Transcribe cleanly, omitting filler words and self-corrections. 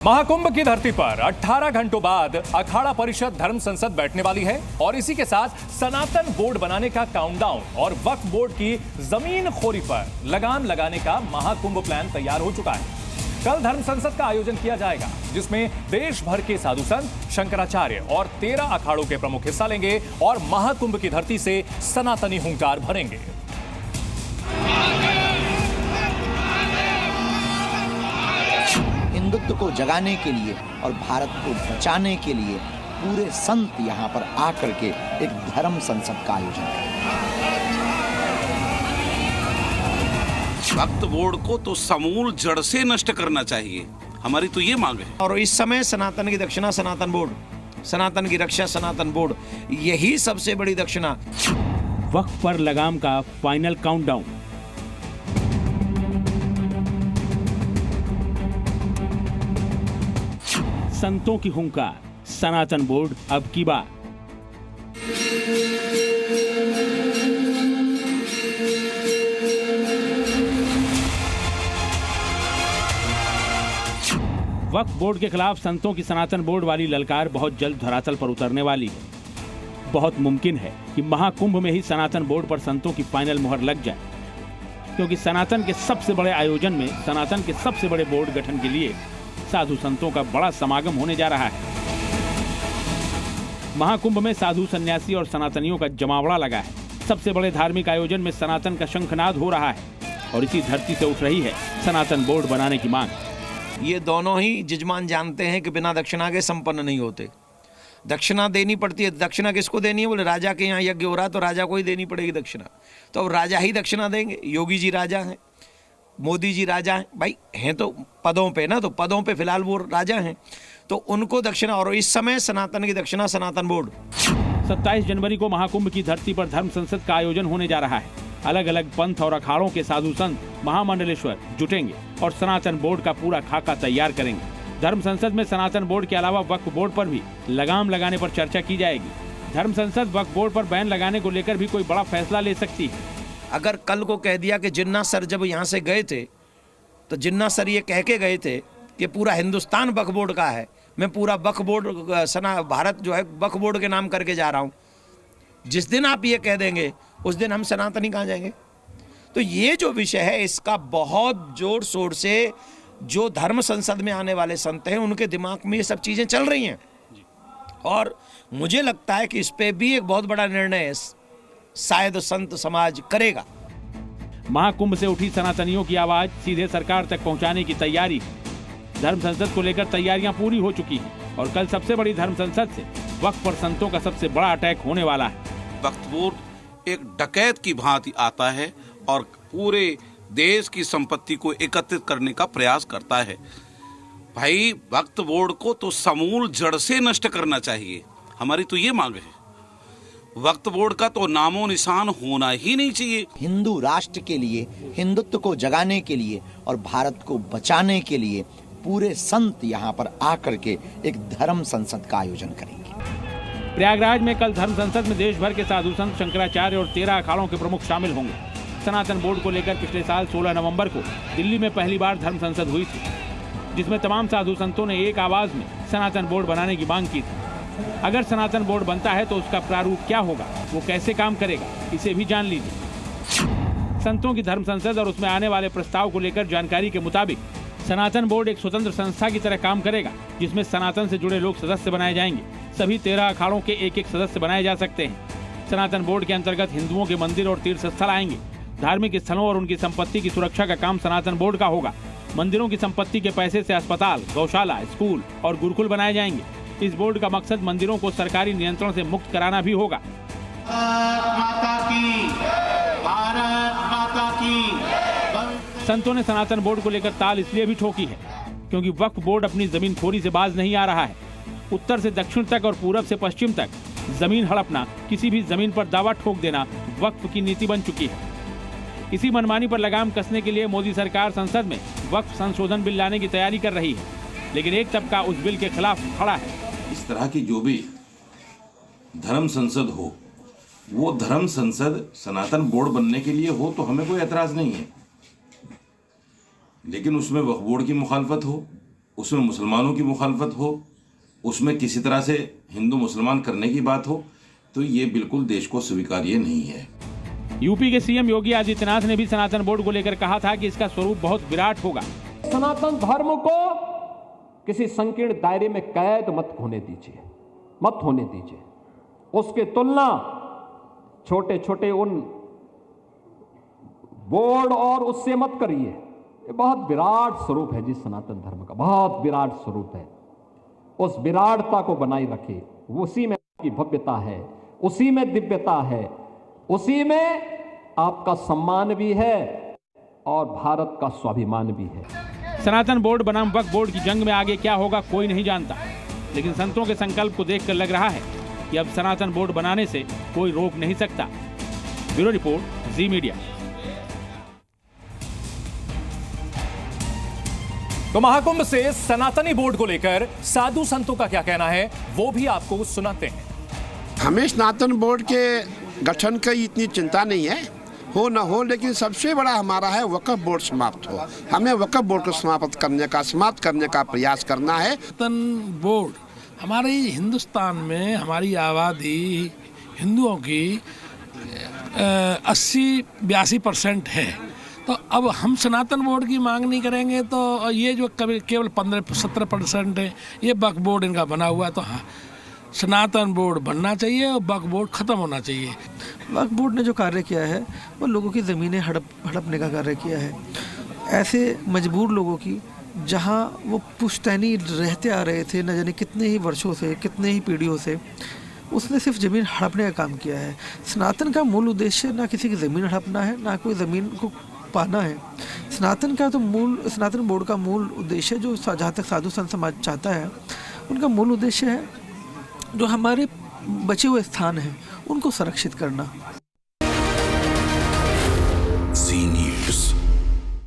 महाकुंभ की धरती पर 18 घंटों बाद अखाड़ा परिषद धर्म संसद बैठने वाली है और इसी के साथ सनातन बोर्ड बनाने का काउंटडाउन और वक्फ बोर्ड की जमीन खोरी पर लगाम लगाने का महाकुंभ प्लान तैयार हो चुका है। कल धर्म संसद का आयोजन किया जाएगा जिसमें देश भर के साधु संत, शंकराचार्य और 13 अखाड़ों के प्रमुख हिस्सा लेंगे और महाकुंभ की धरती से सनातनी हुंकार भरेंगे। हिंदुत्व को जगाने के लिए और भारत को बचाने के लिए पूरे संत यहाँ पर आकर के एक धर्म संसद का आयोजन करेंगे। वक्फ बोर्ड को तो समूल जड़ से नष्ट करना चाहिए, हमारी तो ये मांग है। और इस समय सनातन की दक्षिणा सनातन बोर्ड, सनातन की रक्षा सनातन बोर्ड, यही सबसे बड़ी दक्षिणा। वक्फ पर लगाम का फाइनल काउंटडाउन। संतों की हुंकार, सनातन बोर्ड अब की बात। वक्फ बोर्ड के खिलाफ संतों की सनातन बोर्ड वाली ललकार बहुत जल्द धरातल पर उतरने वाली है। बहुत मुमकिन है कि महाकुंभ में ही सनातन बोर्ड पर संतों की फाइनल मुहर लग जाए, क्योंकि सनातन के सबसे बड़े आयोजन में सनातन के सबसे बड़े बोर्ड गठन के लिए साधु संतों का बड़ा समागम होने जा रहा है। महाकुंभ में साधु, सन्यासी और सनातनियों का जमावड़ा लगा है। सबसे बड़े धार्मिक आयोजन में सनातन का शंखनाद हो रहा है और इसी धरती से उठ रही है सनातन बोर्ड बनाने की मांग। ये दोनों ही जजमान जानते हैं कि बिना दक्षिणा के संपन्न नहीं होते। दक्षिणा देनी पड़ती है। दक्षिणा किसको देनी है? बोले राजा के यहाँ यज्ञ हो रहा है तो राजा को ही देनी पड़ेगी दक्षिणा। तो अब राजा ही दक्षिणा देंगे। योगी जी राजा हैं, मोदी जी राजा हैं, भाई हैं तो पदों पे ना, तो पदों पे फिलहाल वो राजा हैं, तो उनको दक्षिणा। और इस समय सनातन की दक्षिणा सनातन बोर्ड। 27 जनवरी को महाकुंभ की धरती पर धर्म संसद का आयोजन होने जा रहा है। अलग अलग पंथ और अखाड़ों के साधु संत, महामंडलेश्वर जुटेंगे और सनातन बोर्ड का पूरा खाका तैयार करेंगे। धर्म संसद में सनातन बोर्ड के अलावा वक्फ बोर्ड पर भी लगाम लगाने पर चर्चा की जाएगी। धर्म संसद वक्फ बोर्ड पर बैन लगाने को लेकर भी कोई बड़ा फैसला ले सकती है। अगर कल को कह दिया कि जिन्ना सर जब यहाँ से गए थे तो जिन्ना सर ये कह के गए थे कि पूरा हिंदुस्तान वक्फ बोर्ड का है, मैं पूरा वक्फ बोर्ड भारत जो है वक्फ बोर्ड के नाम करके जा रहा हूँ, जिस दिन आप ये कह देंगे उस दिन हम सनातनी कहाँ जाएंगे? तो ये जो विषय है इसका बहुत जोर शोर से जो धर्म संसद में आने वाले संत हैं उनके दिमाग में ये सब चीज़ें चल रही हैं और मुझे लगता है कि इस पे भी एक बहुत बड़ा निर्णय शायद संत समाज करेगा। महाकुंभ से उठी सनातनियों की आवाज सीधे सरकार तक पहुंचाने की तैयारी है। धर्म संसद को लेकर तैयारियां पूरी हो चुकी हैं और कल सबसे बड़ी धर्म संसद से वक्फ पर संतों का सबसे बड़ा अटैक होने वाला है। वक्फ बोर्ड एक डकैत की भांति आता है और पूरे देश की संपत्ति को एकत्रित करने का प्रयास करता है। भाई वक्फ बोर्ड को तो समूल जड़ से नष्ट करना चाहिए, हमारी तो ये मांग है। वक्फ बोर्ड का तो नामो निशान होना ही नहीं चाहिए। हिंदू राष्ट्र के लिए, हिंदुत्व को जगाने के लिए और भारत को बचाने के लिए पूरे संत यहाँ पर आकर के एक धर्म संसद का आयोजन करेंगे। प्रयागराज में कल धर्म संसद में देश भर के साधु संत, शंकराचार्य और 13 अखाड़ों के प्रमुख शामिल होंगे। सनातन बोर्ड को लेकर पिछले साल 16 नवंबर को दिल्ली में पहली बार धर्म संसद हुई थी, जिसमें तमाम साधु संतों ने एक आवाज में सनातन बोर्ड बनाने की मांग की थी। अगर सनातन बोर्ड बनता है तो उसका प्रारूप क्या होगा, वो कैसे काम करेगा, इसे भी जान लीजिए। संतों की धर्म संसद और उसमें आने वाले प्रस्ताव को लेकर जानकारी के मुताबिक सनातन बोर्ड एक स्वतंत्र संस्था की तरह काम करेगा, जिसमें सनातन से जुड़े लोग सदस्य बनाए जाएंगे। सभी 13 अखाड़ों के एक सदस्य बनाए जा सकते हैं। सनातन बोर्ड के अंतर्गत हिंदुओं के मंदिर और तीर्थ स्थल आएंगे। धार्मिक स्थलों और उनकी संपत्ति की सुरक्षा का काम सनातन बोर्ड का होगा। मंदिरों की संपत्ति के पैसे से अस्पताल, गौशाला, स्कूल और गुरुकुल बनाए जाएंगे। इस बोर्ड का मकसद मंदिरों को सरकारी नियंत्रण से मुक्त कराना भी होगा। संतों ने सनातन बोर्ड को लेकर ताल इसलिए भी ठोकी है क्योंकि वक्फ बोर्ड अपनी जमीन खोरी से बाज नहीं आ रहा है। उत्तर से दक्षिण तक और पूरब से पश्चिम तक जमीन हड़पना, किसी भी जमीन पर दावा ठोक देना वक्फ की नीति बन चुकी है। इसी मनमानी पर लगाम कसने के लिए मोदी सरकार संसद में वक्फ संशोधन बिल लाने की तैयारी कर रही है, लेकिन एक तबका उस बिल के खिलाफ खड़ा है। इस तरह की जो भी धर्म संसद हो, वो धर्म संसद सनातन बोर्ड बनने के लिए हो तो हमें कोई एतराज नहीं है, लेकिन उसमें वक्फ बोर्ड की मुखालफत हो, उसमें मुसलमानों की मुखालफत हो, उसमें किसी तरह से हिंदू मुसलमान करने की बात हो, तो ये बिल्कुल देश को स्वीकार्य नहीं है। यूपी के सीएम योगी आदित्यनाथ ने भी सनातन बोर्ड को लेकर कहा था कि इसका स्वरूप बहुत विराट होगा। सनातन धर्म को किसी संकीर्ण दायरे में कैद मत होने दीजिए। उसकी तुलना छोटे छोटे उन बोर्ड और उससे मत करिए। ये बहुत विराट स्वरूप है जी सनातन धर्म का, बहुत विराट स्वरूप है। उस विराटता को बनाए रखे, उसी में आपकी भव्यता है, उसी में दिव्यता है, उसी में आपका सम्मान भी है और भारत का स्वाभिमान भी है। सनातन बोर्ड बनाम वक्फ बोर्ड की जंग में आगे क्या होगा कोई नहीं जानता, लेकिन संतों के संकल्प को देखकर लग रहा है कि अब सनातन बोर्ड बनाने से कोई रोक नहीं सकता। ब्यूरो रिपोर्ट, जी मीडिया। तो महाकुंभ से सनातनी बोर्ड को लेकर साधु संतों का क्या कहना है, वो भी आपको सुनाते हैं। हमें सनातन बोर्ड के गठन की इतनी चिंता नहीं है, हो ना हो, लेकिन सबसे बड़ा हमारा है वक्फ बोर्ड समाप्त हो। हमें वक्फ बोर्ड को समाप्त करने का प्रयास करना है। सनातन बोर्ड हमारे हिंदुस्तान में हमारी आबादी हिंदुओं की 80-82% है, तो अब हम सनातन बोर्ड की मांग नहीं करेंगे तो ये जो केवल 15-17% है, ये वक्फ बोर्ड इनका बना हुआ है, तो हाँ सनातन बोर्ड बनना चाहिए और वक्फ बोर्ड ख़त्म होना चाहिए। वक्फ बोर्ड ने जो कार्य किया है वो लोगों की ज़मीनें हड़पने का कार्य किया है। ऐसे मजबूर लोगों की, जहां वो पुश्तैनी रहते आ रहे थे न जाने कितने ही वर्षों से, कितने ही पीढ़ियों से, उसने सिर्फ ज़मीन हड़पने का काम किया है। सनातन का मूल उद्देश्य ना किसी की ज़मीन हड़पना है, ना कोई ज़मीन को पाना है। सनातन बोर्ड का मूल उद्देश्य, जो जहाँ तक साधु संत समाज चाहता है, उनका मूल उद्देश्य है जो हमारे बचे हुए स्थान हैं उनको संरक्षित करना।